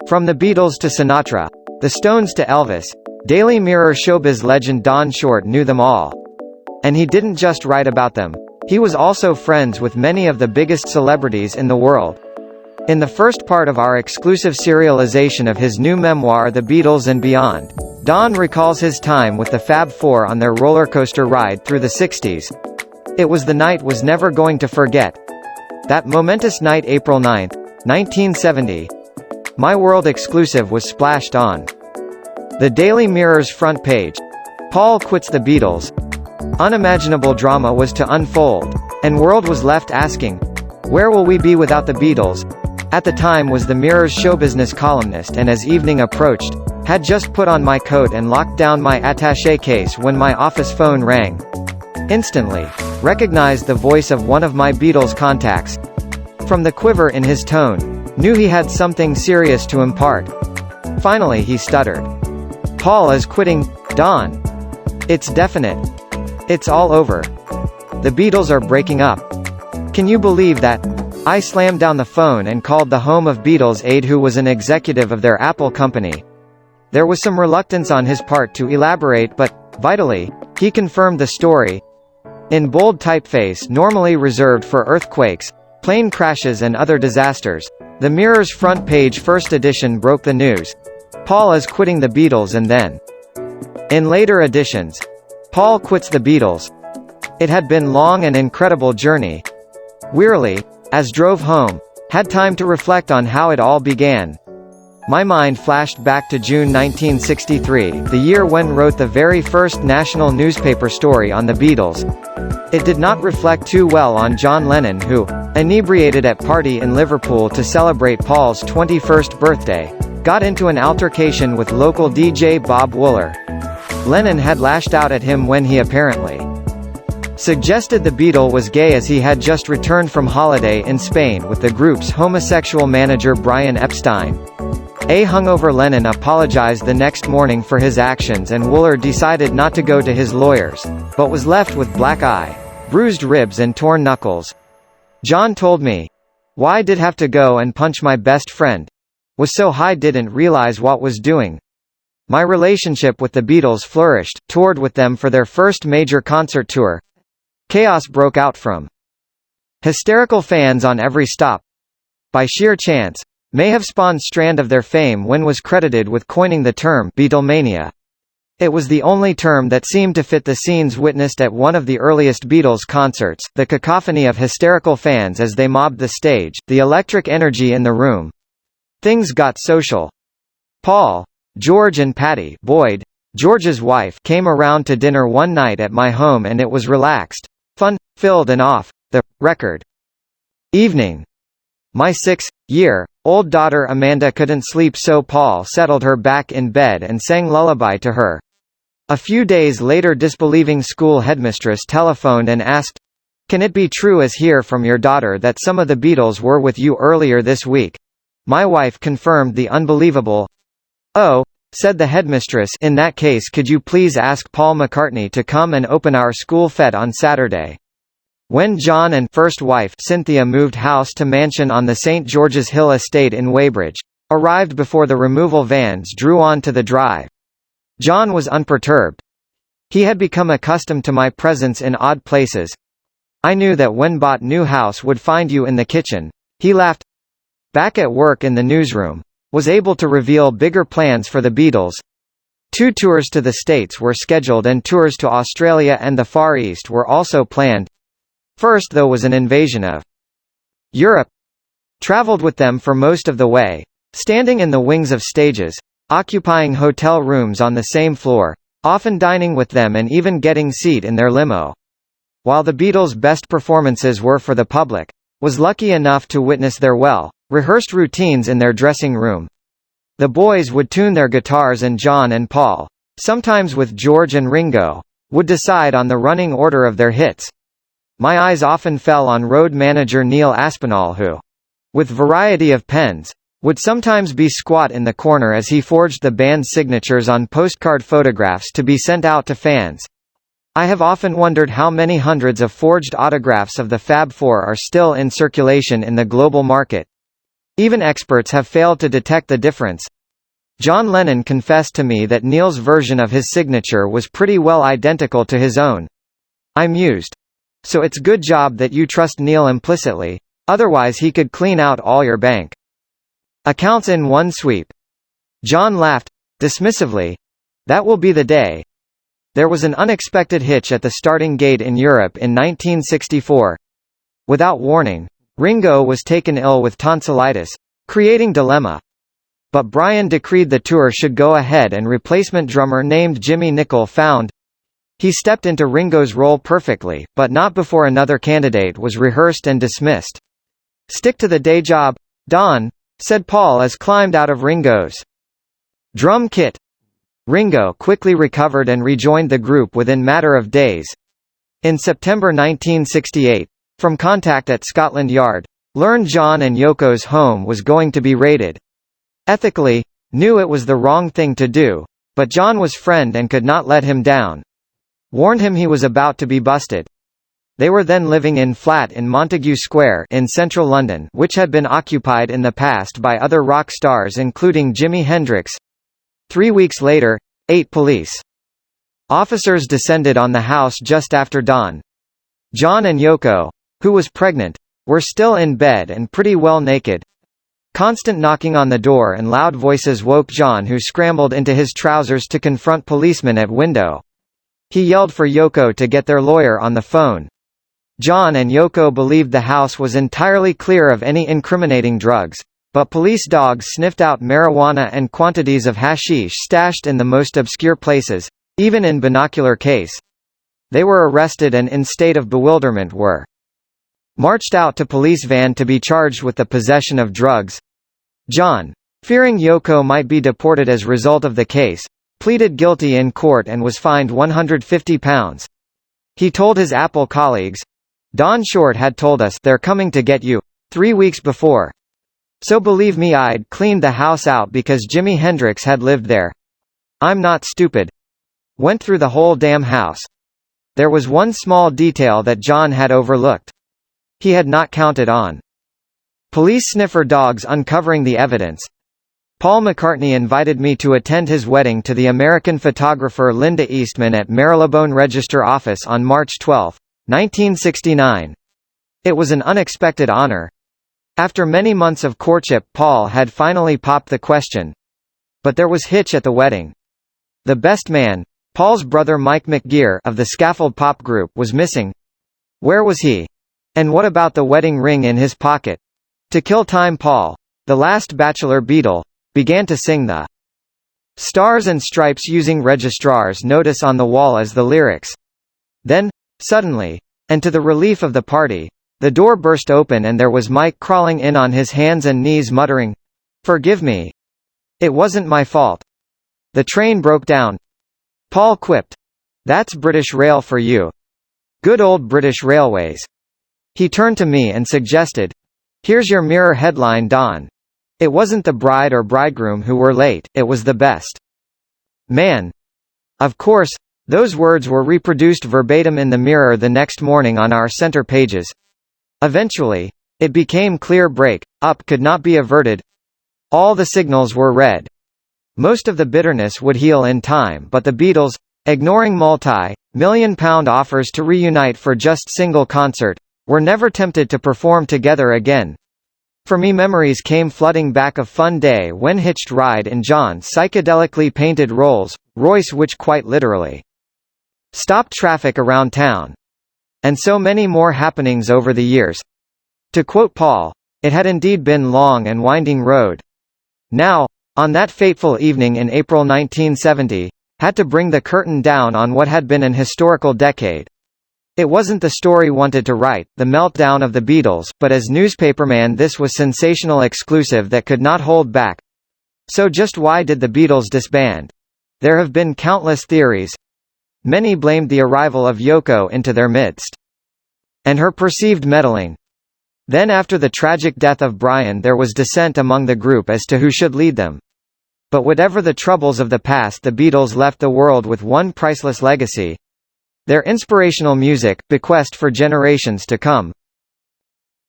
From the Beatles to Sinatra, the Stones to Elvis, Daily Mirror showbiz legend Don Short knew them all. And he didn't just write about them. He was also friends with many of the biggest celebrities in the world. In the first part of our exclusive serialization of his new memoir The Beatles and Beyond, Don recalls his time with the Fab Four on their rollercoaster ride through the 60s. It was the night was never going to forget. That momentous night, April 9, 1970. My world exclusive was splashed on the Daily Mirror's front page. Paul quits the Beatles. Unimaginable drama was to unfold, and world was left asking, where will we be without the Beatles? At the time was the Mirror's showbusiness columnist, and as evening approached, had just put on my coat and locked down my attaché case when my office phone rang. Instantly, recognized the voice of one of my Beatles contacts. From the quiver in his tone, knew he had something serious to impart. Finally he stuttered. Paul is quitting, Don. It's definite. It's all over. The Beatles are breaking up. Can you believe that? I slammed down the phone and called the home of Beatles aide, who was an executive of their Apple company. There was some reluctance on his part to elaborate, but, vitally, he confirmed the story. In bold typeface normally reserved for earthquakes, plane crashes and other disasters, the Mirror's front page first edition broke the news. Paul is quitting the Beatles, and then, in later editions, Paul quits the Beatles. It had been long and incredible journey. Wearily, as drove home, had time to reflect on how it all began. My mind flashed back to June 1963, the year when wrote the very first national newspaper story on the Beatles. It did not reflect too well on John Lennon, who, inebriated at party in Liverpool to celebrate Paul's 21st birthday, got into an altercation with local DJ Bob Wooler. Lennon had lashed out at him when he apparently suggested the Beatle was gay, as he had just returned from holiday in Spain with the group's homosexual manager Brian Epstein. A hungover Lennon apologized the next morning for his actions, and Wooler decided not to go to his lawyers, but was left with black eye, bruised ribs and torn knuckles. John told me, "Why did have to go and punch my best friend? Was so high, didn't realize what was doing." My relationship with the Beatles flourished, toured with them for their first major concert tour. Chaos broke out from hysterical fans on every stop. By sheer chance, may have spawned strand of their fame when was credited with coining the term Beatlemania. It was the only term that seemed to fit the scenes witnessed at one of the earliest Beatles concerts, the cacophony of hysterical fans as they mobbed the stage, the electric energy in the room. Things got social. Paul, George and Patty Boyd, George's wife, came around to dinner one night at my home, and it was relaxed, fun-filled and off-the-record evening. My 6-year-old daughter Amanda couldn't sleep, so Paul settled her back in bed and sang lullaby to her. A few days later, disbelieving school headmistress telephoned and asked, "Can it be true, as hear from your daughter, that some of the Beatles were with you earlier this week?" My wife confirmed the unbelievable. "Oh," said the headmistress, "in that case, could you please ask Paul McCartney to come and open our school fete on Saturday?" When John and first wife Cynthia moved house to mansion on the St. George's Hill estate in Weybridge, arrived before the removal vans drew on to the drive, John was unperturbed. He had become accustomed to my presence in odd places. "I knew that when bought new house would find you in the kitchen," he laughed. Back at work in the newsroom, was able to reveal bigger plans for the Beatles. 2 tours to the States were scheduled, and tours to Australia and the Far East were also planned. First, though, was an invasion of Europe. Traveled with them for most of the way, standing in the wings of stages, occupying hotel rooms on the same floor, often dining with them and even getting seat in their limo. While the Beatles' best performances were for the public, was lucky enough to witness their well-rehearsed routines in their dressing room. The boys would tune their guitars, and John and Paul, sometimes with George and Ringo, would decide on the running order of their hits. My eyes often fell on road manager Neil Aspinall, who, with variety of pens, would sometimes be squat in the corner as he forged the band's signatures on postcard photographs to be sent out to fans. I have often wondered how many hundreds of forged autographs of the Fab Four are still in circulation in the global market. Even experts have failed to detect the difference. John Lennon confessed to me that Neil's version of his signature was pretty well identical to his own. I mused. So it's good job that you trust Neil implicitly. Otherwise he could clean out all your bank accounts in one sweep. John laughed, dismissively. That will be the day. There was an unexpected hitch at the starting gate in Europe in 1964. Without warning, Ringo was taken ill with tonsillitis, creating dilemma. But Brian decreed the tour should go ahead and replacement drummer named Jimmy Nicol found. He stepped into Ringo's role perfectly, but not before another candidate was rehearsed and dismissed. Stick to the day job, Don, said Paul as climbed out of Ringo's drum kit. Ringo quickly recovered and rejoined the group within matter of days. In September 1968, from contact at Scotland Yard, learned John and Yoko's home was going to be raided. Ethically, knew it was the wrong thing to do, but John was friend and could not let him down. Warned him he was about to be busted. They were then living in flat in Montague Square in central London, which had been occupied in the past by other rock stars including Jimi Hendrix. 3 weeks later, 8 police officers descended on the house just after dawn. John and Yoko, who was pregnant, were still in bed and pretty well naked. Constant knocking on the door and loud voices woke John, who scrambled into his trousers to confront policemen at window. He yelled for Yoko to get their lawyer on the phone. John and Yoko believed the house was entirely clear of any incriminating drugs, but police dogs sniffed out marijuana and quantities of hashish stashed in the most obscure places, even in binocular case. They were arrested and in state of bewilderment were marched out to police van to be charged with the possession of drugs. John, fearing Yoko might be deported as result of the case, pleaded guilty in court and was fined £150. He told his Apple colleagues, "Don Short had told us they're coming to get you 3 weeks before. So believe me, I'd cleaned the house out because Jimi Hendrix had lived there. I'm not stupid. Went through the whole damn house." There was one small detail that John had overlooked. He had not counted on police sniffer dogs uncovering the evidence. Paul McCartney invited me to attend his wedding to the American photographer Linda Eastman at Marylebone Register Office on March 12, 1969. It was an unexpected honor. After many months of courtship, Paul had finally popped the question. But there was hitch at the wedding. The best man, Paul's brother Mike McGear of the Scaffold Pop group, was missing. Where was he? And what about the wedding ring in his pocket? To kill time, Paul, the last bachelor Beatle, began to sing the Stars and Stripes using registrar's notice on the wall as the lyrics. Then, suddenly, and to the relief of the party, the door burst open and there was Mike crawling in on his hands and knees muttering, "Forgive me. It wasn't my fault. The train broke down." Paul quipped, "That's British Rail for you. Good old British Railways." He turned to me and suggested, "Here's your Mirror headline, Don. It wasn't the bride or bridegroom who were late, it was the best man." Of course, those words were reproduced verbatim in the Mirror the next morning on our center pages. Eventually, it became clear break up could not be averted. All the signals were red. Most of the bitterness would heal in time, but the Beatles, ignoring multi-million-pound offers to reunite for just single concert, were never tempted to perform together again. For me, memories came flooding back of fun day when hitched ride in John's psychedelically painted Rolls-Royce, which quite literally stopped traffic around town. And so many more happenings over the years. To quote Paul, "It had indeed been long and winding road." Now, on that fateful evening in April 1970, had to bring the curtain down on what had been an historical decade. It wasn't the story wanted to write, the meltdown of the Beatles, but as newspaperman this was sensational exclusive that could not hold back. So just why did the Beatles disband? There have been countless theories. Many blamed the arrival of Yoko into their midst and her perceived meddling. Then after the tragic death of Brian there was dissent among the group as to who should lead them. But whatever the troubles of the past, the Beatles left the world with one priceless legacy: their inspirational music, bequest for generations to come.